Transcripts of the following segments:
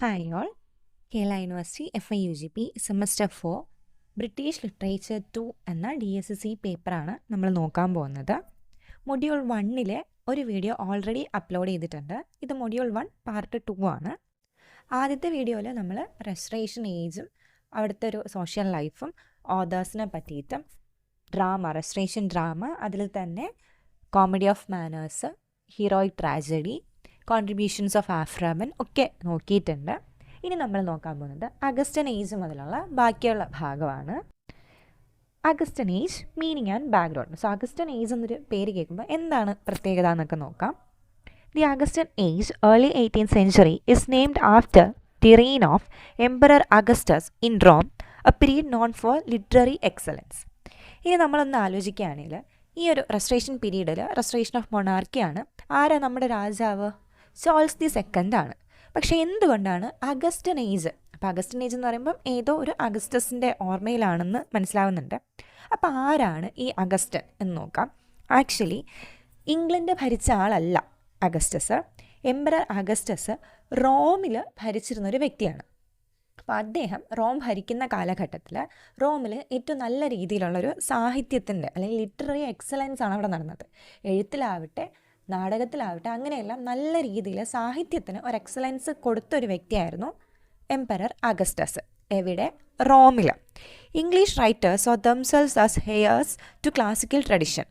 Hi all, Kerala University FIUGP semester 4 British literature 2 എന്ന DSC പേപ്പറാണ് നമ്മൾ നോക്കാൻ പോകുന്നത്. മൊഡ്യൂൾ 1-ലെ ഒരു വീഡിയോ ഓൾറെഡി അപ്ലോഡ് ചെയ്തിട്ടുണ്ട്. ഇത് മൊഡ്യൂൾ 1 പാർട്ട് 2 ആണ്. ആദ്യത്തെ വീഡിയോയിൽ നമ്മൾ റെസ്റ്റോറേഷൻ ഏജും അവിടുത്തെ ഒരു സോഷ്യൽ ലൈഫും ഓതേഴ്സിനെ പറ്റിയിട്ടും റെസ്റ്റോറേഷൻ ഡ്രാമ, അതിൽ തന്നെ comedy of manners, heroic tragedy, contributions of Aphra Behn ഒക്കെ നോക്കിയിട്ടുണ്ട്. ഇനി നമ്മൾ നോക്കാൻ പോകുന്നത് അഗസ്റ്റൻ ഏജ് മുതലുള്ള ബാക്കിയുള്ള ഭാഗമാണ്. Augustan age meaning and background. So Augustan age എന്നൊരു പേര് കേൾക്കുമ്പോൾ എന്താണ് പ്രത്യേകത എന്നൊക്കെ നോക്കാം. The Augustan age early 18th century is named after the reign of Emperor Augustus in Rome, a period known for literary excellence. ഇനി നമ്മളൊന്ന് ആലോചിക്കുകയാണെങ്കിൽ ഈ ഒരു റെസ്റ്റോറേഷൻ പീരീഡിൽ റെസ്റ്റോറേഷൻ ഓഫ് മൊണാർക്കിയാണ്. ആരാ നമ്മുടെ രാജാവ്? ചാൾസ് ദി സെക്കൻഡ് ആണ്. പക്ഷേ എന്തുകൊണ്ടാണ് അഗസ്റ്റൻ ഏജ്? അപ്പോൾ അഗസ്റ്റൻ ഏജ് എന്ന് പറയുമ്പം ഏതോ ഒരു അഗസ്റ്റസിൻ്റെ ഓർമ്മയിലാണെന്ന് മനസ്സിലാവുന്നുണ്ട്. അപ്പോൾ ആരാണ് ഈ അഗസ്റ്റൻ എന്ന് നോക്കാം. ആക്ച്വലി ഇംഗ്ലണ്ട് ഭരിച്ച ആളല്ല അഗസ്റ്റസ്. എംപറർ അഗസ്റ്റസ് റോമിൽ ഭരിച്ചിരുന്നൊരു വ്യക്തിയാണ്. അപ്പോൾ അദ്ദേഹം റോം ഭരിക്കുന്ന കാലഘട്ടത്തിൽ റോമിൽ ഏറ്റവും നല്ല രീതിയിലുള്ളൊരു സാഹിത്യത്തിൻ്റെ അല്ലെങ്കിൽ ലിറ്റററി എക്സലൻസ് ആണ് അവിടെ നടന്നത്. എഴുത്തിലാവട്ടെ നാടകത്തിലാവട്ടെ അങ്ങനെയെല്ലാം നല്ല രീതിയിൽ സാഹിത്യത്തിന് ഒരു എക്സലൻസ് കൊടുത്തൊരു വ്യക്തിയായിരുന്നു എംപറർ അഗസ്റ്റസ്. എവിടെ? റോമിൽ. English writers or themselves as heirs to classical tradition.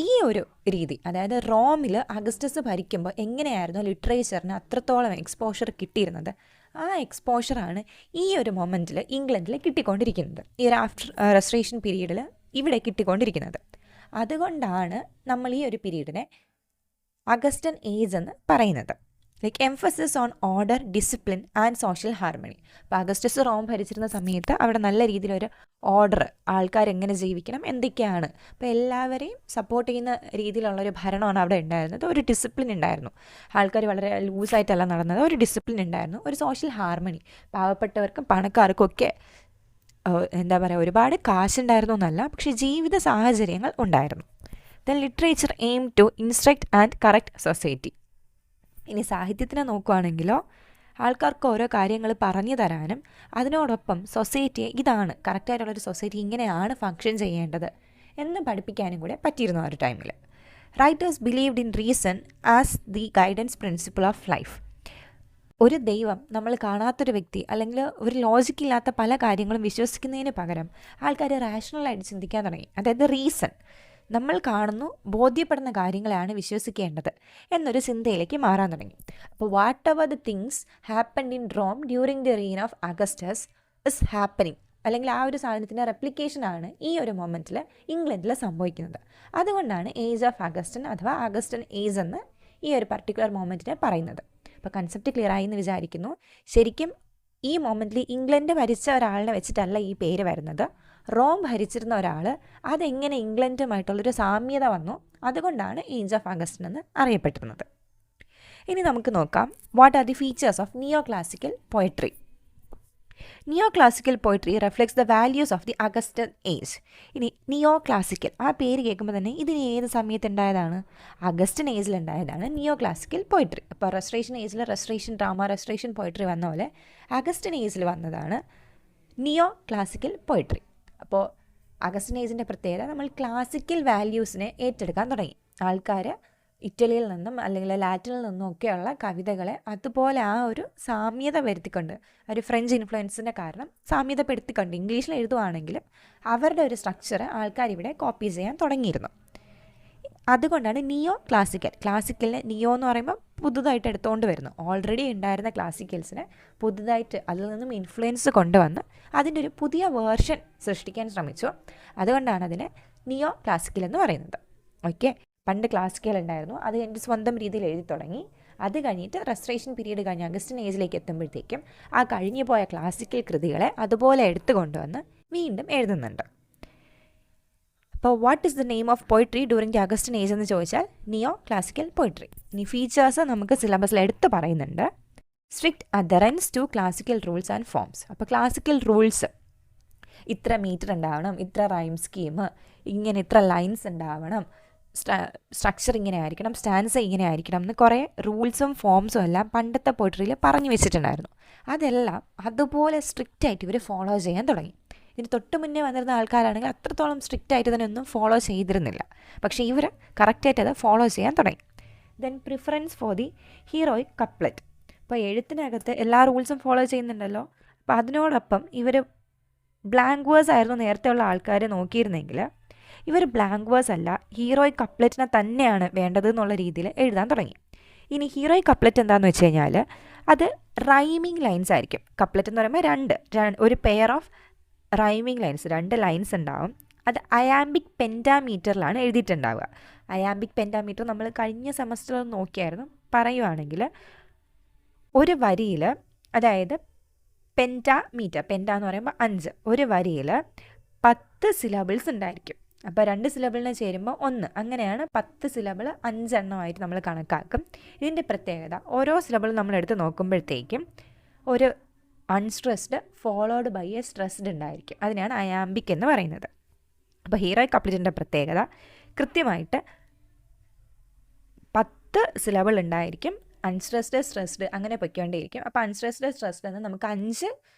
ഈ ഒരു രീതി, അതായത് റോമിൽ അഗസ്റ്റസ് ഭരിക്കുമ്പോൾ എങ്ങനെയായിരുന്നു ലിറ്ററേച്ചറിന് അത്രത്തോളം എക്സ്പോഷർ കിട്ടിയിരുന്നത്, ആ എക്സ്പോഷറാണ് ഈ ഒരു മൊമെൻറ്റിൽ ഇംഗ്ലണ്ടിൽ കിട്ടിക്കൊണ്ടിരിക്കുന്നത്. ഈ ഒരു ആഫ്റ്റർ റെസ്റ്റോറേഷൻ പീരീഡിൽ ഇവിടെ കിട്ടിക്കൊണ്ടിരിക്കുന്നത്. അതുകൊണ്ടാണ് നമ്മൾ ഈ ഒരു പീരീഡിനെ അഗസ്റ്റൻ ഏജ് എന്ന് പറയുന്നത്. Like emphasis on order, discipline and social harmony. അപ്പോൾ അഗസ്റ്റസ് റോം ഭരിച്ചിരുന്ന സമയത്ത് അവിടെ നല്ല രീതിയിലൊരു ഓർഡർ, ആൾക്കാരെങ്ങനെ ജീവിക്കണം, എന്തൊക്കെയാണ്, അപ്പോൾ എല്ലാവരെയും സപ്പോർട്ട് ചെയ്യുന്ന രീതിയിലുള്ളൊരു ഭരണമാണ് അവിടെ ഉണ്ടായിരുന്നത്. ഒരു ഡിസിപ്ലിൻ ഉണ്ടായിരുന്നു. ആൾക്കാർ വളരെ ലൂസായിട്ടല്ല നടന്നത്, ഒരു ഡിസിപ്ലിൻ ഉണ്ടായിരുന്നു. ഒരു സോഷ്യൽ ഹാർമണി, പാവപ്പെട്ടവർക്കും പണക്കാർക്കും ഒക്കെ എന്താ പറയുക, ഒരുപാട് കാശുണ്ടായിരുന്നു എന്നല്ല, പക്ഷേ ജീവിത സാഹചര്യങ്ങൾ ഉണ്ടായിരുന്നു. Then literature aim to instruct and correct society. ഇനി സാഹിത്യത്തിനെ നോക്കുകയാണെങ്കിലോ ആൾക്കാർക്ക് ഓരോ കാര്യങ്ങൾ പറഞ്ഞു തരാനും അതിനോടൊപ്പം സൊസൈറ്റിയെ ഇതാണ് കറക്റ്റായിട്ടുള്ളൊരു സൊസൈറ്റി, ഇങ്ങനെയാണ് ഫങ്ഷൻ ചെയ്യേണ്ടത് എന്ന് പഠിപ്പിക്കാനും കൂടെ പറ്റിയിരുന്നു ആ ഒരു ടൈമിൽ. Writers believed in reason as the guidance principle of life. ഒരു ദൈവം നമ്മൾ കാണാത്തൊരു വ്യക്തി അല്ലെങ്കിൽ ഒരു ലോജിക്കില്ലാത്ത പല കാര്യങ്ങളും വിശ്വസിക്കുന്നതിന് പകരം ആൾക്കാർ റാഷണലായിട്ട് ചിന്തിക്കാൻ തുടങ്ങി. അതായത് റീസൺ, നമ്മൾ കാണുന്നു, ബോധ്യപ്പെടുന്ന കാര്യങ്ങളെയാണ് വിശ്വസിക്കേണ്ടത് എന്നൊരു ചിന്തയിലേക്ക് മാറാൻ തുടങ്ങി. അപ്പോൾ whatever the things happened in Rome during the reign of Augustus is happening, അല്ലെങ്കിൽ ആ ഒരു സാധനത്തിൻ്റെ റെപ്ലിക്കേഷനാണ് ഈ ഒരു മൊമെൻറ്റിൽ ഇംഗ്ലണ്ടിൽ സംഭവിക്കുന്നത്. അതുകൊണ്ടാണ് ഏജ് ഓഫ് അഗസ്റ്റൻ അഥവാ അഗസ്റ്റൻ ഏജ് എന്ന് ഈ ഒരു പർട്ടിക്കുലർ മൊമെൻറ്റിനെ പറയുന്നത്. അപ്പോൾ കൺസെപ്റ്റ് ക്ലിയർ ആയി എന്ന് വിചാരിക്കുന്നു. ശരിക്കും ഈ മൊമെൻറ്റിൽ ഇംഗ്ലണ്ട് ഭരിച്ച ഒരാളിനെ വെച്ചിട്ടല്ല ഈ പേര് വരുന്നത്. റോം ഭരിച്ചിരുന്ന ഒരാൾ, അതെങ്ങനെ ഇംഗ്ലണ്ടുമായിട്ടുള്ളൊരു സാമ്യത വന്നു, അതുകൊണ്ടാണ് ഏജ് ഓഫ് അഗസ്റ്റൻ എന്ന് അറിയപ്പെട്ടിരുന്നത്. ഇനി നമുക്ക് നോക്കാം what are the features of neo classical poetry. Neo classical poetry reflects the values of the Augustan age. ഇനി നിയോ ക്ലാസിക്കൽ, ആ പേര് കേൾക്കുമ്പോൾ തന്നെ ഇതിന് ഏത് സമയത്ത് ഉണ്ടായതാണ്? അഗസ്റ്റൻ ഏജിൽ ഉണ്ടായതാണ് നിയോ ക്ലാസിക്കൽ പോയട്രി. അപ്പോൾ റെസ്റ്റോറേഷൻ ഏജിൽ റെസ്റ്റോറേഷൻ ഡ്രാമ, റെസ്റ്റോറേഷൻ പോയട്രി വന്ന പോലെ അഗസ്റ്റൻ ഏജിൽ വന്നതാണ് നിയോ ക്ലാസിക്കൽ പോയട്രി. അപ്പോൾ അഗസ്റ്റൻ ഏജിൻ്റെ പ്രത്യേകത, നമ്മൾ ക്ലാസിക്കൽ വാല്യൂസിനെ ഏറ്റെടുക്കാൻ തുടങ്ങി. ആൾക്കാർ ഇറ്റലിയിൽ നിന്നും അല്ലെങ്കിൽ ലാറ്റിനിൽ നിന്നും ഒക്കെയുള്ള കവിതകളെ അതുപോലെ ആ ഒരു സാമ്യത വരുത്തിക്കൊണ്ട്, ഒരു ഫ്രഞ്ച് ഇൻഫ്ലുവൻസിൻ്റെ കാരണം സാമ്യതപ്പെടുത്തിക്കൊണ്ട് ഇംഗ്ലീഷിൽ എഴുതുവാണെങ്കിലും അവരുടെ ഒരു സ്ട്രക്ചർ ആൾക്കാർ ഇവിടെ കോപ്പി ചെയ്യാൻ തുടങ്ങിയിരുന്നു. അതുകൊണ്ടാണ് നിയോ ക്ലാസിക്കൽ. ക്ലാസിക്കലിനെ നിയോ എന്ന് പറയുമ്പോൾ പുതുതായിട്ട് എടുത്തുകൊണ്ട് വരുന്നു. ഓൾറെഡി ഉണ്ടായിരുന്ന ക്ലാസിക്കൽസിനെ പുതുതായിട്ട് അതിൽ നിന്നും ഇൻഫ്ലുവൻസ് കൊണ്ടുവന്ന് അതിൻ്റെ ഒരു പുതിയ വേർഷൻ സൃഷ്ടിക്കാൻ ശ്രമിച്ചു. അതുകൊണ്ടാണ് അതിനെ നിയോ ക്ലാസിക്കൽ എന്ന് പറയുന്നത്. ഓക്കെ, പണ്ട് ക്ലാസിക്കൽ ഉണ്ടായിരുന്നു, അത് എൻ്റെ സ്വന്തം രീതിയിൽ എഴുതി തുടങ്ങി. അത് കഴിഞ്ഞിട്ട് റെസ്റ്റോറേഷൻ പീരീഡ് കഴിഞ്ഞ് അഗസ്റ്റൻ ഏജിലേക്ക് എത്തുമ്പോഴത്തേക്കും ആ കഴിഞ്ഞു പോയ ക്ലാസിക്കൽ കൃതികളെ അതുപോലെ എടുത്തു കൊണ്ടുവന്ന് വീണ്ടും എഴുതുന്നുണ്ട്. അപ്പോൾ what is the name of poetry during the Augustan age എന്ന് ചോദിച്ചാൽ നിയോ ക്ലാസിക്കൽ പോയിട്രി. ഇനി ഫീച്ചേഴ്സ് നമുക്ക് സിലബസിൽ എടുത്ത് പറയുന്നുണ്ട്. Strict adherence to classical rules and forms. അപ്പോൾ ക്ലാസിക്കൽ റൂൾസ്, ഇത്ര മീറ്റർ ഉണ്ടാവണം, ഇത്ര റൈം സ്കീം, ഇങ്ങനെ ഇത്ര ലൈൻസ് ഉണ്ടാവണം, സ്ട്രക്ചർ ഇങ്ങനെ ആയിരിക്കണം, സ്റ്റാൻസ് ഇങ്ങനെ ആയിരിക്കണം എന്ന് കുറേ റൂൾസും ഫോംസും എല്ലാം പണ്ടത്തെ പോയിട്രിയിൽ പറഞ്ഞു വെച്ചിട്ടുണ്ടായിരുന്നു. അതെല്ലാം അതുപോലെ സ്ട്രിക്റ്റ് ആയിട്ട് ഇവർ ഫോളോ ചെയ്യാൻ തുടങ്ങി. ഇതിന് തൊട്ട് മുന്നേ വന്നിരുന്ന ആൾക്കാരാണെങ്കിൽ അത്രത്തോളം സ്ട്രിക്റ്റ് ആയിട്ട് തന്നെ ഒന്നും ഫോളോ ചെയ്തിരുന്നില്ല. പക്ഷേ ഇവർ കറക്റ്റായിട്ട് അത് ഫോളോ ചെയ്യാൻ തുടങ്ങി. Then preference for the heroic couplet. ഇപ്പോൾ എഴുത്തിനകത്ത് എല്ലാ റൂൾസും ഫോളോ ചെയ്യുന്നുണ്ടല്ലോ. അപ്പോൾ അതിനോടൊപ്പം ഇവർ ബ്ലാങ്ക് വേഴ്സ് ആയിരുന്നു നേരത്തെ ഉള്ള ആൾക്കാർ നോക്കിയിരുന്നെങ്കിൽ, ഇവർ ബ്ലാങ്ക് വേഴ്സ് അല്ല, ഹീറോയിക് കപ്ലറ്റിനെ തന്നെയാണ് വേണ്ടത് എന്നുള്ള രീതിയിൽ എഴുതാൻ തുടങ്ങി. ഇനി ഹീറോയിക് കപ്ലറ്റ് എന്താണെന്ന് വെച്ച് കഴിഞ്ഞാൽ അത് റൈമിങ് ലൈൻസ് ആയിരിക്കും. കപ്ലറ്റ് എന്ന് പറയുമ്പോൾ ഒരു pair of rhyming lines, 2 lines ഉണ്ടാവും. അത് അയാംബിക് പെൻറ്റാമീറ്ററിലാണ് എഴുതിയിട്ടുണ്ടാവുക. അയാംബിക് പെൻറ്റാമീറ്റർ നമ്മൾ കഴിഞ്ഞ സെമസ്റ്ററിൽ നോക്കിയായിരുന്നു. പറയുവാണെങ്കിൽ ഒരു വരിയിൽ, അതായത് പെൻറ്റാമീറ്റർ, പെൻറ്റ എന്ന് പറയുമ്പോൾ 5, ഒരു വരിയിൽ 10 സിലബിൾസ് ഉണ്ടായിരിക്കും. അപ്പോൾ 2 സിലബിളിന് ചേരുമ്പോൾ 1, അങ്ങനെയാണ് 10 സിലബിൾ 5 എണ്ണമായിട്ട് നമ്മൾ കണക്കാക്കും. ഇതിൻ്റെ പ്രത്യേകത, ഓരോ സിലബിളും നമ്മൾ എടുത്ത് നോക്കുമ്പോഴത്തേക്കും ഒരു unstressed followed by a stressed ഉണ്ടായിരിക്കും. അതിനാണ് അയാംബിക് എന്ന് പറയുന്നത്. അപ്പോൾ ഹീറോയിക് കപ്ലറ്റിൻ്റെ പ്രത്യേകത കൃത്യമായിട്ട് 10 സിലബിൾ ഉണ്ടായിരിക്കും, അൺസ്ട്രെസ്ഡ് സ്ട്രെസ്ഡ് അങ്ങനെ പൊയ്ക്കൊണ്ടേയിരിക്കും. അപ്പോൾ അൺസ്ട്രെസ്ഡ് സ്ട്രെസ്ഡ് എന്ന് നമുക്ക് 5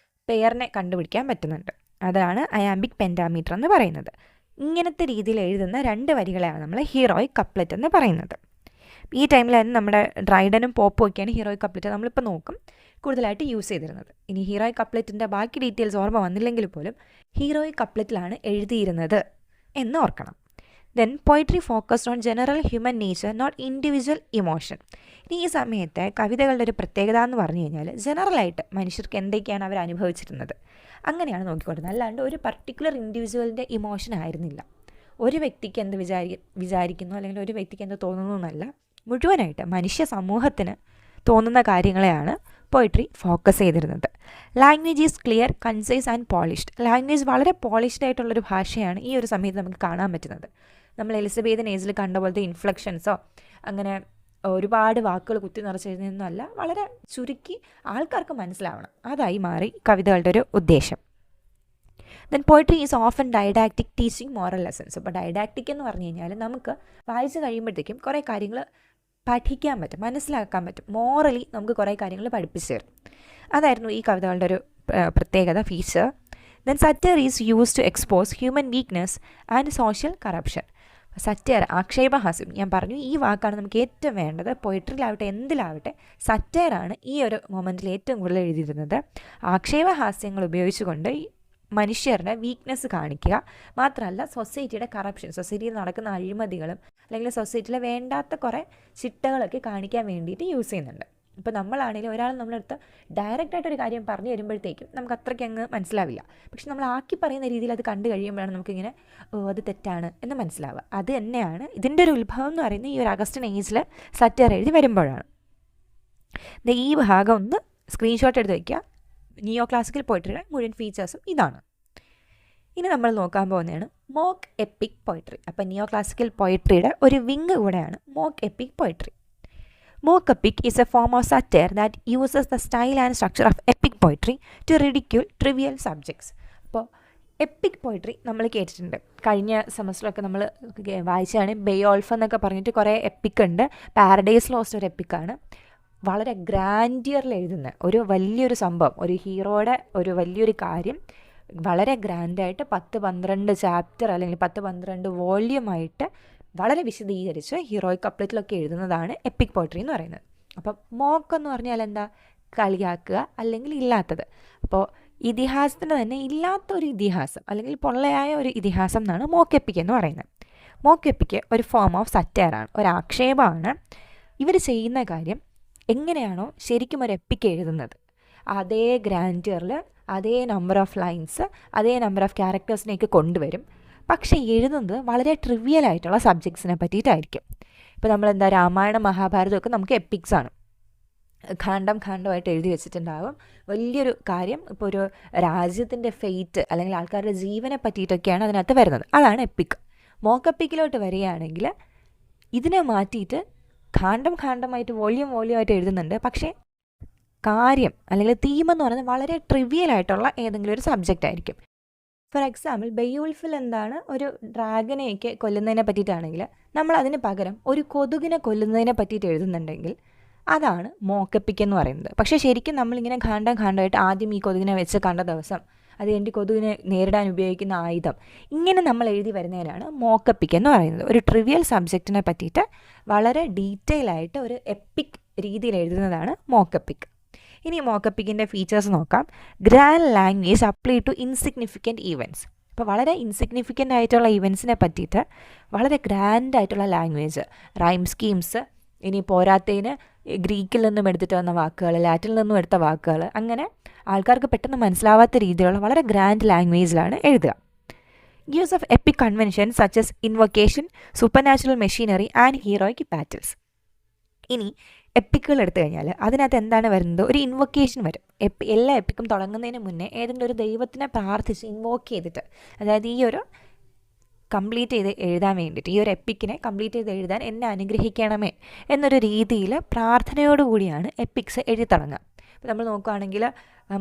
പെയറിനെ കണ്ടുപിടിക്കാൻ പറ്റുന്നുണ്ട്. അതാണ് അയാംബിക് പെൻറ്റാമീറ്റർ എന്ന് പറയുന്നത്. ഇങ്ങനത്തെ രീതിയിൽ എഴുതുന്ന 2 വരികളെയാണ് നമ്മൾ ഹീറോയിക് കപ്ലറ്റ് എന്ന് പറയുന്നത്. ഈ ടൈമിലായിരുന്നു നമ്മുടെ ഡ്രൈഡനും പോപ്പും ഒക്കെയാണ് ഹീറോയിക് കപ്ലറ്റ് നമ്മളിപ്പോൾ നോക്കും കൂടുതലായിട്ട് യൂസ് ചെയ്തിരുന്നത്. ഇനി ഹീറോയിക് കപ്ലറ്റിൻ്റെ ബാക്കി ഡീറ്റെയിൽസ് ഓർമ്മ വന്നില്ലെങ്കിൽ പോലും ഹീറോയിക് കപ്ലറ്റിലാണ് എഴുതിയിരുന്നത് എന്ന് ഓർക്കണം. Then poetry focused on general human nature, not individual emotion. ഇനി ഈ സമയത്തെ കവിതകളുടെ ഒരു പ്രത്യേകത എന്ന് പറഞ്ഞു കഴിഞ്ഞാൽ ജനറലായിട്ട് മനുഷ്യർക്ക് എന്തൊക്കെയാണ് അവർ അനുഭവിച്ചിരുന്നത് അങ്ങനെയാണ് നോക്കിക്കൊണ്ടിരുന്നത്. അല്ലാണ്ട് ഒരു പർട്ടിക്കുലർ ഇൻഡിവിജ്വലിൻ്റെ ഇമോഷൻ ആയിരുന്നില്ല. ഒരു വ്യക്തിക്ക് എന്ത് വിചാരിക്കുന്നു അല്ലെങ്കിൽ ഒരു വ്യക്തിക്ക് എന്ത് തോന്നുന്നു എന്നല്ല, മുഴുവനായിട്ട് മനുഷ്യ സമൂഹത്തിന് തോന്നുന്ന കാര്യങ്ങളെയാണ് പോയിട്രി ഫോക്കസ് ചെയ്തിരുന്നത്. Language is clear, concise and polished. Language വളരെ പോളിഷ്ഡ് ആയിട്ടുള്ളൊരു ഭാഷയാണ് ഈ ഒരു സമയത്ത് നമുക്ക് കാണാൻ പറ്റുന്നത്. നമ്മൾ എലിസബേത്തൻ ഏജിൽ കണ്ട പോലത്തെ ഇൻഫ്ലക്ഷൻസോ അങ്ങനെ ഒരുപാട് വാക്കുകൾ കുത്തി നിറച്ചെഴുതുന്നതൊന്നുമല്ല, വളരെ ചുരുക്കി ആൾക്കാർക്ക് മനസ്സിലാവണം. അതായി മാറി കവിതകളുടെ ഒരു ഉദ്ദേശം. Then poetry is often didactic, teaching moral lessons. ഇപ്പോൾ ഡൈഡാക്റ്റിക് എന്ന് പറഞ്ഞു കഴിഞ്ഞാൽ നമുക്ക് വായിച്ച് കഴിയുമ്പോഴത്തേക്കും കുറേ കാര്യങ്ങൾ പഠിക്കാൻ പറ്റും, മനസ്സിലാക്കാൻ പറ്റും. മോറലി നമുക്ക് കുറേ കാര്യങ്ങൾ പഠിപ്പിച്ചു തരും. അതായിരുന്നു ഈ കവിതകളുടെ ഒരു പ്രത്യേകത, feature. Then satire is use to expose human weakness and social corruption. Satire, ആക്ഷേപഹാസ്യം, ഞാൻ പറഞ്ഞു ഈ വാക്കാണ് നമുക്ക് ഏറ്റവും വേണ്ടത്. പോയിട്രിയിലാവട്ടെ എന്തിലാവട്ടെ സറ്റയറാണ് ഈ ഒരു മൊമെൻറ്റിൽ ഏറ്റവും കൂടുതൽ എഴുതിയിരുന്നത്. ആക്ഷേപഹാസ്യങ്ങൾ ഉപയോഗിച്ചുകൊണ്ട് മനുഷ്യരുടെ വീക്ക്നെസ് കാണിക്കുക, മാത്രമല്ല സൊസൈറ്റിയുടെ കറപ്ഷൻ, സൊസൈറ്റിയിൽ നടക്കുന്ന അഴിമതികളും അല്ലെങ്കിൽ സൊസൈറ്റിയിലെ വേണ്ടാത്ത കുറേ ചിട്ടകളൊക്കെ കാണിക്കാൻ വേണ്ടിയിട്ട് യൂസ് ചെയ്യുന്നുണ്ട്. ഇപ്പോൾ നമ്മളാണെങ്കിലും ഒരാൾ നമ്മളടുത്ത് ഡയറക്റ്റായിട്ടൊരു കാര്യം പറഞ്ഞു തരുമ്പോഴത്തേക്കും നമുക്ക് അത്രയ്ക്ക് അങ്ങ് മനസ്സിലാവില്ല. പക്ഷെ നമ്മൾ ആക്കി പറയുന്ന രീതിയിൽ അത് കണ്ടു കഴിയുമ്പോഴാണ് നമുക്കിങ്ങനെ അത് തെറ്റാണ് എന്ന് മനസ്സിലാവുക. അത് തന്നെയാണ് ഇതിൻ്റെ ഒരു ഉത്ഭവം എന്ന് പറയുന്നത് ഈ ഒരു അഗസ്റ്റൻ ഏജിൽ സറ്റയർ എഴുതി വരുമ്പോഴാണ്. ഈ ഭാഗം ഒന്ന് സ്ക്രീൻഷോട്ട് എടുത്ത് വയ്ക്കുക. നിയോ ക്ലാസിക്കൽ പോയിട്രിയുടെ മുഴുവൻ ഫീച്ചേഴ്സും ഇതാണ്. ഇനി നമ്മൾ നോക്കാൻ പോകുന്നതാണ് മോക്ക് എപ്പിക് പോയിട്രി. അപ്പോൾ നിയോ ക്ലാസിക്കൽ പോയിട്രിയുടെ ഒരു വിങ് കൂടെയാണ് mock EPIC poetry. Mock epic is a form of satire that uses the style and structure of epic poetry to ridicule trivial subjects. അപ്പോൾ എപ്പിക് പോയിട്രി നമ്മൾ കേട്ടിട്ടുണ്ട്. കഴിഞ്ഞ സെമസ്റ്ററിലൊക്കെ നമ്മൾ വായിച്ചാണ്. ബെയോൾഫ് എന്നൊക്കെ പറഞ്ഞിട്ട് കുറേ എപ്പിക് ഉണ്ട്. പാരഡൈസ് ലോസ്റ്റ് ഒരു എപ്പിക്കാണ്. വളരെ ഗ്രാൻഡിയറിൽ എഴുതുന്ന ഒരു വലിയൊരു സംഭവം, ഒരു ഹീറോയുടെ ഒരു വലിയൊരു കാര്യം വളരെ ഗ്രാൻഡായിട്ട് 10-12 ചാപ്റ്റർ അല്ലെങ്കിൽ 10-12 വോള്യൂമായിട്ട് വളരെ വിശദീകരിച്ച് ഹീറോയിക് കപ്ലറ്റിലൊക്കെ എഴുതുന്നതാണ് എപ്പിക് പോയിട്രി എന്ന് പറയുന്നത്. അപ്പം മോക്ക് എന്ന് പറഞ്ഞാൽ എന്താ? കളിയാക്കുക അല്ലെങ്കിൽ ഇല്ലാത്തത്. അപ്പോൾ ഇതിഹാസത്തിന് തന്നെ ഇല്ലാത്തൊരു ഇതിഹാസം അല്ലെങ്കിൽ പൊള്ളയായ ഒരു ഇതിഹാസം എന്നാണ് മോക്ക് എപ്പിക് എന്ന് പറയുന്നത്. മോക്ക് എപ്പിക് ഒരു ഫോം ഓഫ് സറ്റയറാണ്, ഒരു ആക്ഷേപമാണ്. ഇവർ ചെയ്യുന്ന കാര്യം എങ്ങനെയാണോ ശരിക്കും ഒരു എപ്പിക് എഴുതുന്നത് അതേ ഗ്രാൻഡിയറിൽ അതേ നമ്പർ ഓഫ് ലൈൻസ് അതേ നമ്പർ ഓഫ് ക്യാരക്ടേഴ്സിനെയൊക്കെ കൊണ്ടുവരും. പക്ഷേ എഴുതുന്നത് വളരെ ട്രിവിയലായിട്ടുള്ള സബ്ജക്ട്സിനെ പറ്റിയിട്ടായിരിക്കും. ഇപ്പോൾ നമ്മളെന്താ രാമായണം മഹാഭാരതമൊക്കെ നമുക്ക് എപ്പിക്സാണ്, ഖണ്ഡമായിട്ട് എഴുതി വെച്ചിട്ടുണ്ടാകും. വലിയൊരു കാര്യം, ഇപ്പോൾ ഒരു രാജ്യത്തിൻ്റെ ഫെയ്റ്റ് അല്ലെങ്കിൽ ആൾക്കാരുടെ ജീവനെ പറ്റിയിട്ടൊക്കെയാണ് അതിനകത്ത് വരുന്നത്. അതാണ് എപ്പിക്. മോക്ക് എപ്പിക്കിലോട്ട് വരികയാണെങ്കിൽ ഇതിനെ മാറ്റിയിട്ട് ഖണ്ഡമായിട്ട് വോള്യൂമായിട്ട് എഴുതുന്നുണ്ട്. പക്ഷേ കാര്യം അല്ലെങ്കിൽ തീം എന്ന് പറയുന്നത് വളരെ ട്രിവിയലായിട്ടുള്ള ഏതെങ്കിലും ഒരു സബ്ജക്റ്റ് ആയിരിക്കും. ഫോർ എക്സാമ്പിൾ ബെയ്യൂൾഫിൽ എന്താണ് ഒരു ഡ്രാഗനെയൊക്കെ കൊല്ലുന്നതിനെ പറ്റിയിട്ടാണെങ്കിൽ നമ്മൾ അതിന് പകരം ഒരു കൊതുകിനെ കൊല്ലുന്നതിനെ പറ്റിയിട്ട് എഴുതുന്നുണ്ടെങ്കിൽ അതാണ് മോക്കപ്പിക് എന്ന് പറയുന്നത്. പക്ഷേ ശരിക്കും നമ്മളിങ്ങനെ ഖണ്ഡമായിട്ട് ആദ്യം ഈ കൊതുകിനെ വെച്ച് കണ്ട ദിവസം, അത് എൻ്റെ കൊതുകിനെ നേരിടാൻ ഉപയോഗിക്കുന്ന ആയുധം, ഇങ്ങനെ നമ്മൾ എഴുതി വരുന്നതിനാണ് മോക്കപ്പിക് എന്ന് പറയുന്നത്. ഒരു ട്രിവിയൽ സബ്ജക്റ്റിനെ പറ്റിയിട്ട് വളരെ ഡീറ്റെയിൽ ആയിട്ട് ഒരു എപ്പിക് രീതിയിൽ എഴുതുന്നതാണ് മോക്കപ്പിക്. ഇനി മോക്കപ്പിക്കിൻ്റെ ഫീച്ചേഴ്സ് നോക്കാം. Grand language apply to insignificant events. അപ്പോൾ വളരെ ഇൻസിഗ്നിഫിക്കൻ്റ് ആയിട്ടുള്ള ഈവൻറ്റ്സിനെ പറ്റിയിട്ട് വളരെ ഗ്രാൻഡ് ആയിട്ടുള്ള ലാംഗ്വേജ്, റൈം സ്കീംസ്, ഇനി പോരാത്തതിന് ഗ്രീക്കിൽ നിന്നും എടുത്തിട്ട് വന്ന വാക്കുകൾ, ലാറ്റിനിൽ നിന്നും എടുത്ത വാക്കുകൾ, അങ്ങനെ ആൾക്കാർക്ക് പെട്ടെന്ന് മനസ്സിലാവാത്ത രീതിയിലുള്ള വളരെ ഗ്രാൻഡ് ലാംഗ്വേജിലാണ് എഴുതുക. Use of EPIC convention such as invocation, super natural machinery and heroic battles. ഇനി എപ്പിക്കുകൾ എടുത്തു കഴിഞ്ഞാൽ അതിനകത്ത് എന്താണ് വരുന്നത്? ഒരു ഇൻവൊക്കേഷൻ വരും. എല്ലാ എപ്പിക്കും തുടങ്ങുന്നതിന് മുന്നേ ഏതെങ്കിലും ഒരു ദൈവത്തിനെ പ്രാർത്ഥിച്ച് ഇൻവോക്ക് ചെയ്തിട്ട്, അതായത് ഈ ഒരു കംപ്ലീറ്റ് ചെയ്ത് എഴുതാൻ വേണ്ടിയിട്ട്, ഈ ഒരു എപ്പിക്കിനെ കംപ്ലീറ്റ് ചെയ്ത് എഴുതാൻ എന്നെ അനുഗ്രഹിക്കണമേ എന്നൊരു രീതിയിൽ പ്രാർത്ഥനയോടുകൂടിയാണ് എപ്പിക്സ് എഴുതി തുടങ്ങുക. ഇപ്പോൾ നമ്മൾ നോക്കുകയാണെങ്കിൽ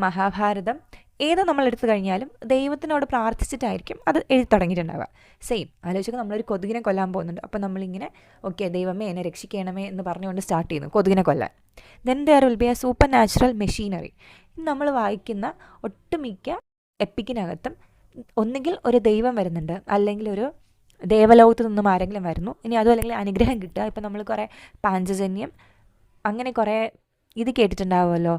മഹാഭാരതം ഏത് നമ്മൾ എടുത്തു കഴിഞ്ഞാലും ദൈവത്തിനോട് പ്രാർത്ഥിച്ചിട്ടായിരിക്കും അത് എഴുതി തുടങ്ങിയിട്ടുണ്ടാവുക. സെയിം ആലോചിക്കുക, നമ്മളൊരു കൊതുകിനെ കൊല്ലാൻ പോകുന്നുണ്ട്, അപ്പോൾ നമ്മളിങ്ങനെ ഓക്കെ ദൈവമേ എന്നെ രക്ഷിക്കണമേ എന്ന് പറഞ്ഞുകൊണ്ട് സ്റ്റാർട്ട് ചെയ്യുന്നു കൊതുകിനെ കൊല്ലാൻ. Then there will be a supernatural machinery. നമ്മൾ വായിക്കുന്ന ഒട്ടുമിക്ക എപ്പിക്കിനകത്തും ഒന്നുകിൽ ഒരു ദൈവം വരുന്നുണ്ട്, അല്ലെങ്കിൽ ഒരു ദേവലോകത്ത് നിന്നും ആരെങ്കിലും വരുന്നു, ഇനി അതും അല്ലെങ്കിൽ അനുഗ്രഹം കിട്ടുക. ഇപ്പം നമ്മൾ കുറേ പാഞ്ചജന്യം അങ്ങനെ കുറേ ഇത് കേട്ടിട്ടുണ്ടാവുമല്ലോ,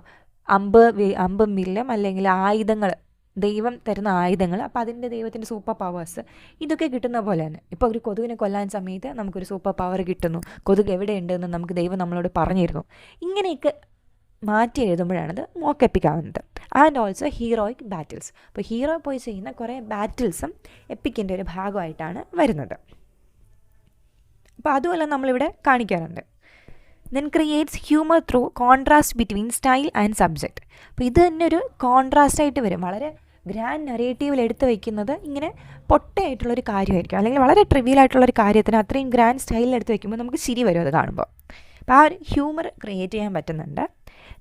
അമ്പും വില്ലും അല്ലെങ്കിൽ ആയുധങ്ങൾ, ദൈവം തരുന്ന ആയുധങ്ങൾ, അപ്പോൾ അതിൻ്റെ ദൈവത്തിൻ്റെ സൂപ്പർ പവേഴ്സ് ഇതൊക്കെ കിട്ടുന്ന പോലെ തന്നെ ഇപ്പോൾ ഒരു കൊതുകിനെ കൊല്ലാൻ സമയത്ത് നമുക്കൊരു സൂപ്പർ പവർ കിട്ടുന്നു, കൊതുക് എവിടെയുണ്ടെന്ന് നമുക്ക് ദൈവം നമ്മളോട് പറഞ്ഞിരുന്നു. ഇങ്ങനെയൊക്കെ മാറ്റി എഴുതുമ്പോഴാണത് മോക്കെപ്പിക്കാവുന്നത്. And also heroic battles. അപ്പോൾ ഹീറോ പോയി ചെയ്യുന്ന കുറേ ബാറ്റിൽസും എപ്പിക്കിൻ്റെ ഒരു ഭാഗമായിട്ടാണ് വരുന്നത്. അപ്പോൾ അതുമെല്ലാം നമ്മളിവിടെ കാണിക്കാറുണ്ട്. Then creates humour through contrast between style and subject. അപ്പോൾ ഇത് തന്നെ ഒരു കോൺട്രാസ്റ്റായിട്ട് വരും. വളരെ ഗ്രാൻഡ് നറേറ്റീവിൽ എടുത്ത് വയ്ക്കുന്നത് ഇങ്ങനെ പൊട്ടയായിട്ടുള്ളൊരു കാര്യമായിരിക്കും, അല്ലെങ്കിൽ വളരെ ട്രിവിയലായിട്ടുള്ളൊരു കാര്യത്തിന് അത്രയും ഗ്രാൻഡ് സ്റ്റൈലിൽ എടുത്ത് വയ്ക്കുമ്പോൾ നമുക്ക് ചിരി വരും അത് കാണുമ്പോൾ. അപ്പോൾ ആ ഒരു ഹ്യൂമർ ക്രിയേറ്റ് ചെയ്യാൻ പറ്റുന്നുണ്ട്.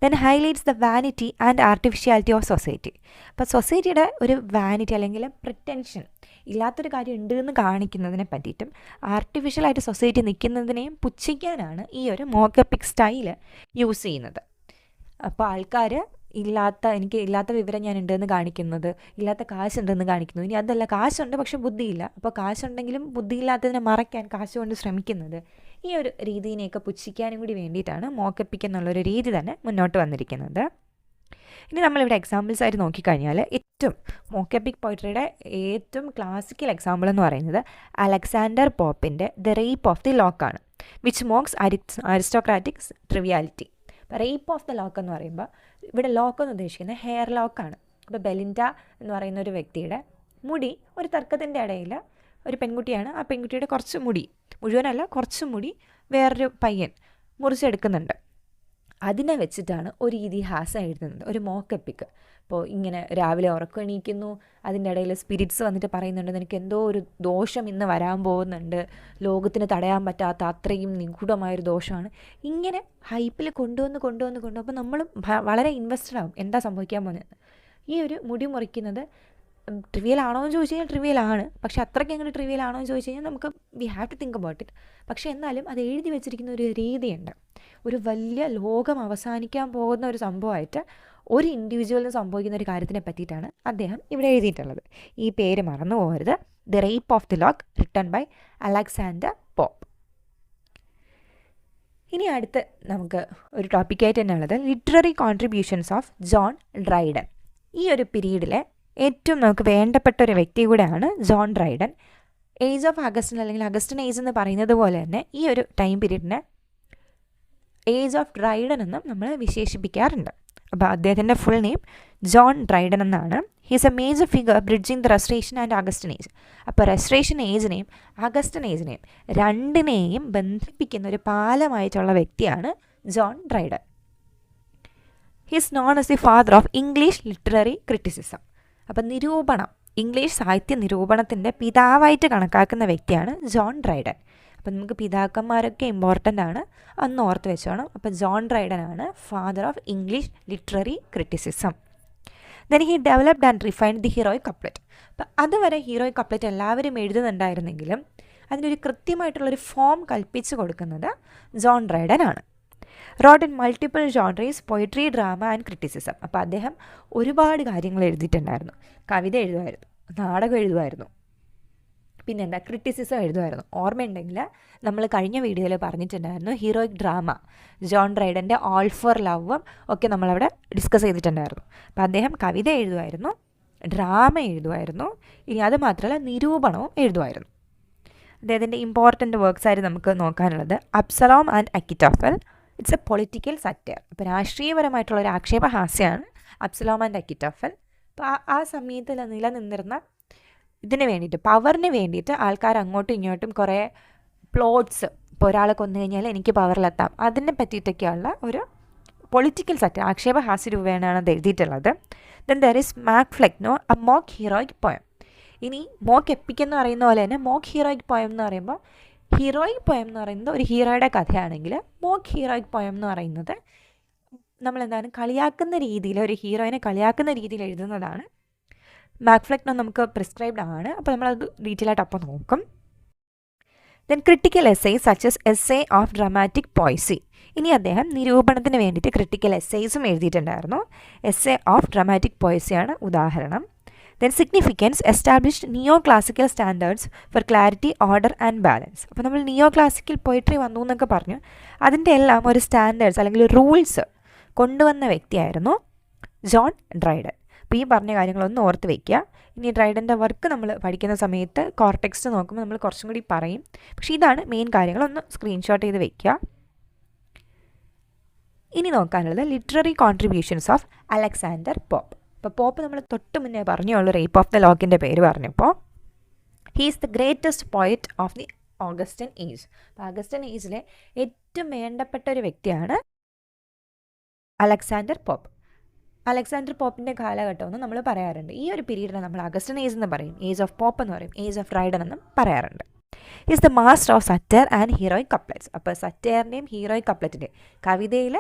Then highlights the vanity and artificiality of society. അപ്പോൾ സൊസൈറ്റിയുടെ ഒരു വാനിറ്റി അല്ലെങ്കിൽ പ്രിറ്റൻഷൻ, ഇല്ലാത്തൊരു കാര്യം ഉണ്ട് എന്ന് കാണിക്കുന്നതിനെ പറ്റിയിട്ടും ആർട്ടിഫിഷ്യലായിട്ട് സൊസൈറ്റി നിൽക്കുന്നതിനെയും പുച്ഛിക്കാനാണ് ഈ ഒരു മോക്കപ്പിക് സ്റ്റൈൽ യൂസ് ചെയ്യുന്നത്. അപ്പോൾ ആൾക്കാർ എനിക്ക് ഇല്ലാത്ത വിവരം ഞാൻ ഉണ്ടെന്ന് കാണിക്കുന്നത്, ഇല്ലാത്ത കാശുണ്ടെന്ന് കാണിക്കുന്നു. ഇനി അതല്ല, കാശുണ്ട് പക്ഷെ ബുദ്ധിയില്ല, അപ്പോൾ കാശുണ്ടെങ്കിലും ബുദ്ധിയില്ലാത്തതിനെ മറയ്ക്കാൻ കാശ് കൊണ്ട് ശ്രമിക്കുന്നത്, ഈ ഒരു രീതിനെയൊക്കെ പുച്ഛിക്കാനും കൂടി വേണ്ടിയിട്ടാണ് മോക്കപ്പിക് എന്നുള്ളൊരു രീതി തന്നെ മുന്നോട്ട് വന്നിരിക്കുന്നത്. ഇനി നമ്മളിവിടെ എക്സാമ്പിൾസ് ആയിട്ട് നോക്കിക്കഴിഞ്ഞാൽ ഏറ്റവും മോക്കപ്പിക് പോയിട്രിയുടെ ഏറ്റവും ക്ലാസിക്കൽ എക്സാമ്പിൾ എന്ന് പറയുന്നത് അലക്സാണ്ടർ പോപ്പിൻ്റെ ദ റേപ്പ് ഓഫ് ദി ലോക്കാണ്, വിച്ച് മോക്സ് അരിസ്റ്റോക്രാറ്റിക് ട്രിവിയാലിറ്റി. അപ്പോൾ റേപ്പ് ഓഫ് ദ ലോക്ക് എന്ന് പറയുമ്പോൾ ഇവിടെ ലോക്ക് എന്ന് ഉദ്ദേശിക്കുന്നത് ഹെയർ ലോക്കാണ്. അപ്പോൾ ബെലിൻഡ എന്ന് പറയുന്ന ഒരു വ്യക്തിയുടെ മുടി ഒരു തർക്കത്തിൻ്റെ ഇടയിൽ ഒരു പെൺകുട്ടിയാണ്, ആ പെൺകുട്ടിയുടെ കുറച്ച് മുടി, മുഴുവനല്ല കുറച്ച് മുടി വേറൊരു പയ്യൻ മുറിച്ചെടുക്കുന്നുണ്ട്. അതിനെ വെച്ചിട്ടാണ് ഒരു ഇതിഹാസം എഴുതുന്നത്, ഒരു മോക്കപ്പിക്ക്. അപ്പോൾ ഇങ്ങനെ രാവിലെ ഉറക്കം എണീക്കുന്നു, അതിൻ്റെ ഇടയിൽ സ്പിരിറ്റ്സ് വന്നിട്ട് പറയുന്നുണ്ട് നിനക്ക് എന്തോ ഒരു ദോഷം ഇന്ന് വരാൻ പോകുന്നുണ്ട്, ലോകത്തിന് തടയാൻ പറ്റാത്ത അത്രയും നിഗൂഢമായൊരു ദോഷമാണ്. ഇങ്ങനെ ഹൈപ്പിൽ കൊണ്ടുവന്ന് അപ്പോൾ നമ്മൾ വളരെ ഇൻവെസ്റ്റഡ് ആവും എന്താ സംഭവിക്കാൻ പോകുന്നത്. ഈ ഒരു മുടി മുറിക്കുന്നത് ട്രിവിയൽ ആണോ എന്ന് ചോദിച്ചു കഴിഞ്ഞാൽ ട്രിവിയൽ ആണ്, പക്ഷെ അത്രയ്ക്ക് അങ്ങനെ ട്രിവിയൽ ആണോ എന്ന് ചോദിച്ചു കഴിഞ്ഞാൽ നമുക്ക് we have to think about it. പക്ഷേ എന്നാലും അത് എഴുതി വെച്ചിരിക്കുന്ന ഒരു രീതിയുണ്ട്. ഒരു വലിയ ലോകം അവസാനിക്കാൻ പോകുന്ന ഒരു സംഭവമായിട്ട് ഒരു ഇൻഡിവിജ്വലിന് സംഭവിക്കുന്ന ഒരു കാര്യത്തിനെ പറ്റിയിട്ടാണ് അദ്ദേഹം ഇവിടെ എഴുതിയിട്ടുള്ളത്. ഈ പേര് മറന്നു പോകരുത്, the rape of the lock, written by Alexander Pope. ഇനി അടുത്ത് നമുക്ക് ഒരു ടോപ്പിക്കായിട്ട് തന്നെ ഉള്ളത് literary contributions of John Dryden. ഈ ഒരു പീരീഡിലെ ഏറ്റവും നമുക്ക് വേണ്ടപ്പെട്ട ഒരു വ്യക്തി കൂടെയാണ് John Dryden. Age of Augustan അല്ലെങ്കിൽ അഗസ്റ്റിൻ ഏജ് എന്ന് പറയുന്നത് പോലെ തന്നെ ഈ ഒരു ടൈം പീരീഡിനെ ഏജ് ഓഫ് ഡ്രൈഡൻ എന്നും നമ്മൾ വിശേഷിപ്പിക്കാറുണ്ട്. അപ്പോൾ അദ്ദേഹത്തിൻ്റെ ഫുൾ നെയിം ജോൺ ഡ്രൈഡൻ എന്നാണ്. He's a major figure bridging the restoration and Augustine age. അപ്പോൾ റെസ്റ്റോറേഷൻ ഏജിനെയും അഗസ്റ്റിൻ ഏജിനെയും രണ്ടിനെയും ബന്ധിപ്പിക്കുന്ന ഒരു പാലമായിട്ടുള്ള വ്യക്തിയാണ് John Dryden. He's known as the father of English literary criticism. അപ്പം നിരൂപണം, ഇംഗ്ലീഷ് സാഹിത്യ നിരൂപണത്തിൻ്റെ പിതാവായിട്ട് കണക്കാക്കുന്ന വ്യക്തിയാണ് ജോൺ ഡ്രൈഡൻ. അപ്പം നമുക്ക് പിതാക്കന്മാരൊക്കെ ഇമ്പോർട്ടൻ്റ് ആണ്, അന്ന് ഓർത്ത് വെച്ചോണം. അപ്പോൾ ജോൺ ഡ്രൈഡൻ ആണ് father of English literary criticism. Then he developed and refined the heroic couplet. അപ്പം അതുവരെ ഹീറോയിക് കപ്ലറ്റ് എല്ലാവരും എഴുതുന്നുണ്ടായിരുന്നെങ്കിലും അതിനൊരു കൃത്യമായിട്ടുള്ളൊരു ഫോം കൽപ്പിച്ച് കൊടുക്കുന്നത് ജോൺ ഡ്രൈഡൻ ആണ്. Wrote in multiple genres, poetry, drama and criticism. അപ്പോൾ അദ്ദേഹം ഒരുപാട് കാര്യങ്ങൾ എഴുതിയിട്ടുണ്ടായിരുന്നു. കവിത എഴുതുമായിരുന്നു, നാടകം എഴുതുമായിരുന്നു, പിന്നെന്താ ക്രിറ്റിസിസം എഴുതുമായിരുന്നു. ഓർമ്മയുണ്ടെങ്കിൽ നമ്മൾ കഴിഞ്ഞ വീഡിയോയിൽ പറഞ്ഞിട്ടുണ്ടായിരുന്നു ഹീറോയിക് ഡ്രാമ, ജോൺ ഡ്രൈഡൻ്റെ ഓൾ ഫോർ ലവും ഒക്കെ നമ്മളവിടെ ഡിസ്കസ് ചെയ്തിട്ടുണ്ടായിരുന്നു. അപ്പോൾ അദ്ദേഹം കവിത എഴുതുമായിരുന്നു, ഡ്രാമ എഴുതുമായിരുന്നു, ഇനി അത് മാത്രമല്ല നിരൂപണവും എഴുതുമായിരുന്നു. അദ്ദേഹത്തിൻ്റെ ഇമ്പോർട്ടൻ്റ് വർക്ക്സ് ആയിട്ട് നമുക്ക് നോക്കാനുള്ളത് Absalom and Achitophel. It's a political satire. ഇപ്പോൾ രാഷ്ട്രീയപരമായിട്ടുള്ള ഒരു ആക്ഷേപഹാസ്യമാണ് അബ്സലോം ആൻഡ് അക്കിറ്റോഫൽ. അപ്പോൾ ആ സമയത്ത് നിലനിന്നിരുന്ന ഇതിന് വേണ്ടിയിട്ട്, പവറിന് വേണ്ടിയിട്ട് ആൾക്കാർ അങ്ങോട്ടും ഇങ്ങോട്ടും കുറേ പ്ലോട്ട്സ്, ഇപ്പോൾ ഒരാളെ കൊന്നു കഴിഞ്ഞാൽ എനിക്ക് പവറിലെത്താം, അതിനെ പറ്റിയിട്ടൊക്കെയുള്ള ഒരു പൊളിറ്റിക്കൽ സറ്റയർ, ആക്ഷേപഹാസ്യ രൂപേണയാണ് അത് എഴുതിയിട്ടുള്ളത്. Then there is Mac Flecknoe, A mock heroic poem. ഇനി മോക്ക് എപ്പിക് എന്ന് പറയുന്ന പോലെ തന്നെ മോക്ക് ഹീറോയിക് പോയം എന്ന് പറയുമ്പോൾ, ഹീറോയിക് പോയം എന്ന് പറയുന്നത് ഒരു ഹീറോയുടെ കഥയാണെങ്കിൽ മോക്ക് ഹീറോയിക് പോയം എന്ന് പറയുന്നത് നമ്മളെന്താണ് കളിയാക്കുന്ന രീതിയിൽ, ഒരു ഹീറോയിനെ കളിയാക്കുന്ന രീതിയിൽ എഴുതുന്നതാണ്. മാക് ഫ്ലെക്നോ നമുക്ക് പ്രിസ്ക്രൈബ്ഡ് ആണ്. അപ്പോൾ നമ്മളത് ഡീറ്റെയിൽ ആയിട്ട് അപ്പോൾ നോക്കും. Then critical essays such as essay of dramatic poesy. ഇനി അദ്ദേഹം നിരൂപണത്തിന് വേണ്ടിയിട്ട് ക്രിട്ടിക്കൽ എസ്സേസും എഴുതിയിട്ടുണ്ടായിരുന്നു. എസ്സേ ഓഫ് ഡ്രാമാറ്റിക് പോയ്സിയാണ് ഉദാഹരണം. Then significance established neo classical standards for clarity, order and balance. അപ്പോൾ നമ്മൾ നിയോ ക്ലാസിക്കൽ പോയിട്രി വന്നു എന്നൊക്കെ പറഞ്ഞു, അതിൻ്റെ എല്ലാം ഒരു സ്റ്റാൻഡേർഡ്സ് അല്ലെങ്കിൽ റൂൾസ് കൊണ്ടുവന്ന വ്യക്തിയായിരുന്നു ജോൺ ഡ്രൈഡൻ. അപ്പോൾ ഈ പറഞ്ഞ കാര്യങ്ങളൊന്ന് ഓർത്ത് വയ്ക്കുക. ഇനി ഡ്രൈഡൻ്റെ വർക്ക് നമ്മൾ പഠിക്കുന്ന സമയത്ത് കോർടെക്സ്റ്റ് നോക്കുമ്പോൾ നമ്മൾ കുറച്ചും കൂടി പറയും. പക്ഷേ ഇതാണ് മെയിൻ കാര്യങ്ങളൊന്ന് സ്ക്രീൻഷോട്ട് ചെയ്ത് വയ്ക്കുക. ഇനി നോക്കാനുള്ളത് literary contributions of Alexander Pope. അപ്പോൾ പോപ്പ് നമ്മൾ തൊട്ട് മുന്നേ പറഞ്ഞുള്ളൂ റേപ്പ് ഓഫ് ദ ലോക്കിൻ്റെ പേര് പറഞ്ഞപ്പോൾ. He is the greatest poet of the Augustan age. അപ്പോൾ ഓഗസ്റ്റൻ ഏജിലെ ഏറ്റവും വേണ്ടപ്പെട്ട ഒരു വ്യക്തിയാണ് അലക്സാണ്ടർ പോപ്പ്. അലക്സാണ്ടർ പോപ്പിൻ്റെ കാലഘട്ടമെന്ന് നമ്മൾ പറയാറുണ്ട്. ഈ ഒരു പീരീഡിനെ നമ്മൾ അഗസ്റ്റൻ ഏജ് എന്ന് പറയും, ഏജ് ഓഫ് പോപ്പ് എന്ന് പറയും, ഏജ് ഓഫ് ഡ്രൈഡൻ എന്നും പറയാറുണ്ട്. Is the master of satire and heroic couplets. അപ്പോൾ സറ്റയറിൻ്റെയും ഹീറോയിക് കപ്ലറ്റിൻ്റെയും, കവിതയിൽ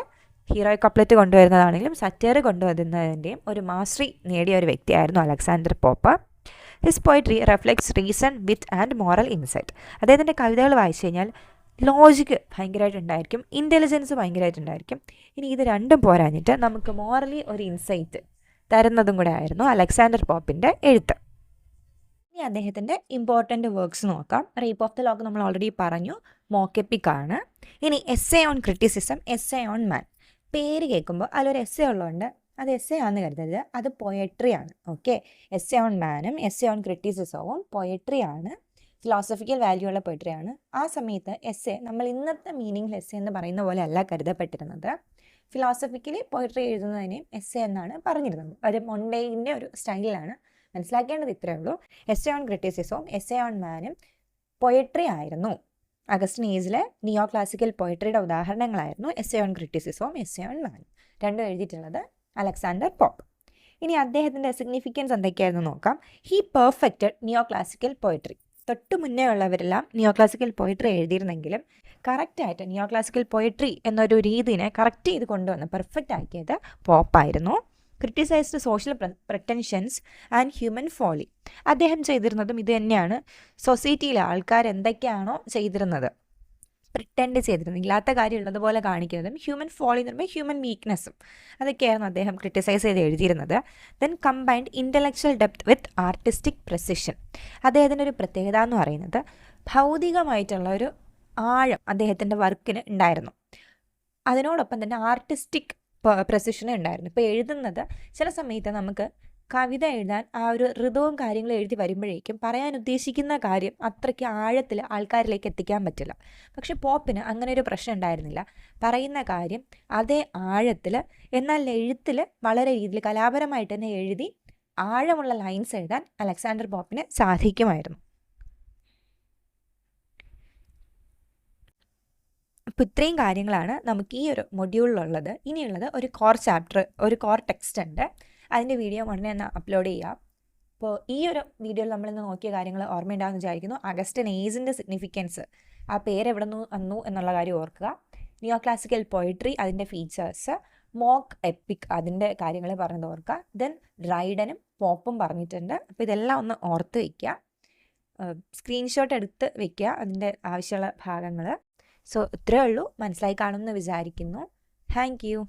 ഹീറോയിക് കപ്ലറ്റ് കൊണ്ടുവരുന്നതാണെങ്കിലും സറ്റയർ കൊണ്ടുവരുന്നതിൻ്റെയും ഒരു മാസ്റ്ററി നേടിയ ഒരു വ്യക്തിയായിരുന്നു Alexander Pope. His poetry reflects reason, wit and moral insight. അദ്ദേഹത്തിൻ്റെ കവിതകൾ വായിച്ചു കഴിഞ്ഞാൽ ലോജിക്ക് ഭയങ്കരമായിട്ടുണ്ടായിരിക്കും, ഇൻ്റലിജൻസ് ഭയങ്കരമായിട്ടുണ്ടായിരിക്കും. ഇനി ഇത് രണ്ടും പോരാഞ്ഞിട്ട് നമുക്ക് മോറലി ഒരു ഇൻസൈറ്റ് തരുന്നതും കൂടെ ആയിരുന്നു അലക്സാണ്ടർ പോപ്പിൻ്റെ എഴുത്ത്. ഇനി അദ്ദേഹത്തിൻ്റെ ഇമ്പോർട്ടൻ്റ് വർക്ക്സ് നോക്കാം. റേപ്പ് ഓഫ് ദ ലോക്ക് നമ്മൾ ഓൾറെഡി പറഞ്ഞു, മോക്ക് എപ്പിക് ആണ്. ഇനി essay on criticism, essay on man. പേര് കേൾക്കുമ്പോൾ അതിലൊരു എസ്സേ ഉള്ളതുകൊണ്ട് അത് എസ്സേ ആണെന്ന് കരുതരുത്, അത് പൊയട്രി ആണ്. ഓക്കെ, എസ്സേ ഓൺ മാനും എസ്സേ ഓൺ ക്രിറ്റിസിസവും പൊയട്രി ആണ്, ഫിലോസഫിക്കൽ വാല്യൂ ഉള്ള പൊയട്രി ആണ്. ആ സമയത്ത് എസ്സേ നമ്മൾ ഇന്നത്തെ മീനിങ്ങിൽ എസ്സേ എന്ന് പറയുന്ന പോലെ അല്ല കരുതപ്പെട്ടിരുന്നത്. ഫിലോസഫിക്കലി പൊയട്രി എഴുതുന്നതിനെയും എസ്സേ എന്നാണ് പറഞ്ഞിരുന്നത്. ഒരു മൊണ്ടൈൻ്റെ ഒരു സ്റ്റൈലിലാണ്. മനസ്സിലാക്കേണ്ടത് ഇത്രയേ ഉള്ളൂ. എസ്സേ ഓൺ ക്രിറ്റിസിസവും എസ്സേ ഓൺ മാനും പൊയട്രി ആയിരുന്നു. അഗസ്റ്റൻ ഏജിലെ നിയോ ക്ലാസിക്കൽ പൊയട്രിയുടെ ഉദാഹരണങ്ങളായിരുന്നു എസ്സേ ഓൺ ക്രിറ്റിസിസവും എസ്സേ ഓൺ മാനും. രണ്ടും എഴുതിയിട്ടുള്ളത് അലക്സാണ്ടർ പോപ്പ്. ഇനി അദ്ദേഹത്തിൻ്റെ സിഗ്നിഫിക്കൻസ് എന്തൊക്കെയായിരുന്നു നോക്കാം. He perfected neo classical poetry. തൊട്ട് മുന്നേ ഉള്ളവരെല്ലാം നിയോ ക്ലാസിക്കൽ പോയട്രി എഴുതിയിരുന്നെങ്കിലും കറക്റ്റായിട്ട് നിയോ ക്ലാസിക്കൽ പോയട്രി എന്നൊരു രീതിനെ കറക്റ്റ് ചെയ്ത് കൊണ്ടുവന്ന് പെർഫെക്റ്റ് ആക്കിയത് പോപ്പായിരുന്നു. Criticised social pretensions and human folly. അദ്ദേഹം ചെയ്തിരുന്നതും ഇത് തന്നെയാണ്. സൊസൈറ്റിയിലെ ആൾക്കാർ എന്തൊക്കെയാണോ ചെയ്തിരുന്നത്, പ്രിറ്റൻഡ് ചെയ്തിരുന്നത്, ഇല്ലാത്ത കാര്യം ഉള്ളതുപോലെ കാണിക്കുന്നതും, ഹ്യൂമൻ ഫോളി എന്ന് പറയുമ്പോൾ ഹ്യൂമൻ വീക്ക്നെസ്സും, അതൊക്കെയായിരുന്നു അദ്ദേഹം ക്രിറ്റിസൈസ് ചെയ്ത് എഴുതിയിരുന്നത്. ദെൻ കമ്പൈൻഡ് ഇൻ്റലക്ച്വൽ ഡെപ്ത് വിത്ത് ആർട്ടിസ്റ്റിക് പ്രെസിഷൻ. അദ്ദേഹത്തിൻ്റെ ഒരു പ്രത്യേകത എന്ന് പറയുന്നത് ഭൗതികമായിട്ടുള്ള ഒരു ആഴം അദ്ദേഹത്തിൻ്റെ വർക്കിന് ഉണ്ടായിരുന്നു. അതിനോടൊപ്പം തന്നെ ആർട്ടിസ്റ്റിക് പ്രെസിഷനും ഉണ്ടായിരുന്നു. ഇപ്പോൾ എഴുതുന്നത് ചില സമയത്ത് നമുക്ക് കവിത എഴുതാൻ ആ ഒരു ഋതുവും കാര്യങ്ങളും എഴുതി വരുമ്പോഴേക്കും പറയാൻ ഉദ്ദേശിക്കുന്ന കാര്യം അത്രയ്ക്ക് ആഴത്തിൽ ആൾക്കാരിലേക്ക് എത്തിക്കാൻ പറ്റില്ല. പക്ഷെ പോപ്പിന് അങ്ങനെ ഒരു പ്രശ്നം ഉണ്ടായിരുന്നില്ല. പറയുന്ന കാര്യം അതേ ആഴത്തിൽ, എന്നാൽ എഴുത്തിൽ വളരെ രീതിയിൽ കലാപരമായിട്ട് തന്നെ എഴുതി ആഴമുള്ള ലൈൻസ് എഴുതാൻ അലക്സാണ്ടർ പോപ്പിന് സാധിക്കുമായിരുന്നു. അപ്പോൾ ഇത്രയും കാര്യങ്ങളാണ് നമുക്ക് ഈ ഒരു മൊഡ്യൂളിലുള്ളത്. ഇനിയുള്ളത് ഒരു കോർ ചാപ്റ്റർ, ഒരു കോർ ടെക്സ്റ്റ് ഉണ്ട്. അതിൻ്റെ വീഡിയോ ഉടനെ ഒന്ന് അപ്ലോഡ് ചെയ്യാം. അപ്പോൾ ഈ ഒരു വീഡിയോയിൽ നമ്മളിന്ന് നോക്കിയ കാര്യങ്ങൾ ഓർമ്മയുണ്ടാകുമെന്ന് വിചാരിക്കുന്നു. അഗസ്റ്റൻ ഏജിൻ്റെ സിഗ്നിഫിക്കൻസ്, ആ പേര് എവിടെ നിന്ന് വന്നു എന്നുള്ള കാര്യം ഓർക്കുക. നിയോ ക്ലാസിക്കൽ പോയിട്രി, അതിൻ്റെ ഫീച്ചേഴ്സ്, മോക്ക് എപ്പിക് അതിൻ്റെ കാര്യങ്ങൾ പറഞ്ഞത് ഓർക്കുക. ദെൻ റൈഡനും പോപ്പും പറഞ്ഞിട്ടുണ്ട്. അപ്പോൾ ഇതെല്ലാം ഒന്ന് ഓർത്ത് വയ്ക്കുക, സ്ക്രീൻഷോട്ട് എടുത്ത് വയ്ക്കുക അതിൻ്റെ ആവശ്യമുള്ള ഭാഗങ്ങൾ. സോ ഇത്രയേ ഉള്ളൂ, മനസ്സിലായി കാണുമെന്ന് വിചാരിക്കുന്നു. Thank you.